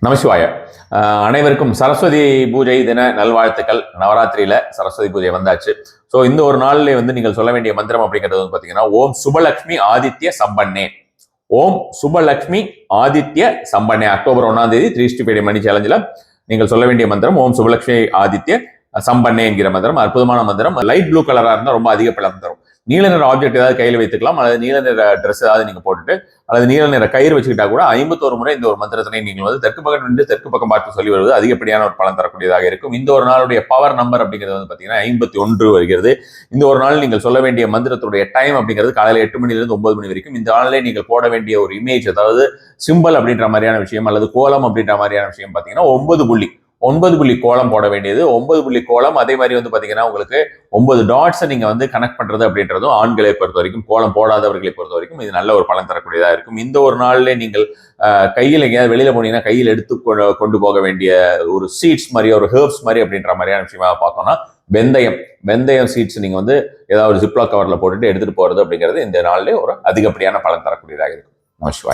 நமசிவாய. அனைவருக்கும் சரஸ்வதி பூஜை தின நல்வாழ்த்துக்கள். நவராத்திரியில சரஸ்வதி பூஜை வந்தாச்சு. ஸோ இந்த ஒரு நாள்ல நீங்கள் சொல்ல வேண்டிய மந்திரம் அப்படிங்கிறது வந்து பாத்தீங்கன்னா, ஓம் சுபலக்ஷ்மி ஆதித்ய சம்பன்னே. ஓம் சுபலக்ஷ்மி ஆதித்ய சம்பன்னே. அக்டோபர் 1ஆம் தேதி 365 மணி சேலஞ்சில் நீங்கள் சொல்ல வேண்டிய மந்திரம் ஓம் சுபலக்ஷ்மி ஆதித்ய சம்பன்னே என்கிற மந்திரம். அற்புதமான மந்திரம். லைட் ப்ளூ கலரா இருந்தால் ரொம்ப அதிக பலம் தரும். நீல நிற ஆப்ஜெக்ட் ஏதாவது கையில் வைத்துக்கலாம், அல்லது நீல நிற ட்ரெஸ் ஏதாவது நீங்க போட்டுட்டு அல்லது நீல நிற கயிறு வச்சுக்கிட்டா கூட 51 முறை இந்த ஒரு மந்திரத்தினை நீங்கள் வந்து தெற்கு பக்கம் நின்று தெற்கு பக்கம் பார்த்து சொல்லி வருவது அதிகப்படியான ஒரு பலன் தரக்கூடியதாக இருக்கும். இந்த ஒரு நாளுடைய பவர் நம்பர் அப்படிங்கிறது வந்து பாத்தீங்கன்னா 51 வருகிறது. இந்த ஒரு நாள் நீங்கள் சொல்ல வேண்டிய மந்திரத்துடைய டைம் அப்படிங்கிறது காலையில் 8 மணிலிருந்து 9 மணி வரைக்கும். இந்த நாளிலே நீங்கள் போட வேண்டிய ஒரு இமேஜ், அதாவது சிம்பிள் அப்படின்ற மாதிரியான விஷயம் அல்லது கோலம் அப்படின்ற மாதிரியான விஷயம் பாத்தீங்கன்னா 9 புள்ளி கோலம் போட வேண்டியது. 9 புள்ளி கோலம். அதே மாதிரி வந்து பாத்தீங்கன்னா உங்களுக்கு 9 டாட்ஸை நீங்க வந்து கனெக்ட் பண்றது அப்படின்றதும் ஆண்களை பொறுத்த வரைக்கும், கோலம் போடாதவர்களை பொறுத்த வரைக்கும் இது நல்ல ஒரு பலன் தரக்கூடியதா இருக்கும். இந்த ஒரு நாள்ல நீங்கள் கையில் எங்கேயாவது வெளியில போனீங்கன்னா கையில் எடுத்து கொண்டு போக வேண்டிய ஒரு சீட்ஸ் மாதிரி, ஒரு ஹெர்ப்ஸ் மாதிரி அப்படின்ற மாதிரியான விஷயமா பார்த்தோம்னா வெந்தயம் சீட்ஸ் நீங்க வந்து ஏதாவது ஒரு ஜிப்லாக் கவர்ல போட்டுட்டு எடுத்துட்டு போறது அப்படிங்கிறது இந்த நாள்ல ஒரு அதிகப்படியான பலன் தரக்கூடியதாக இருக்கும். நமஸ்காரம்.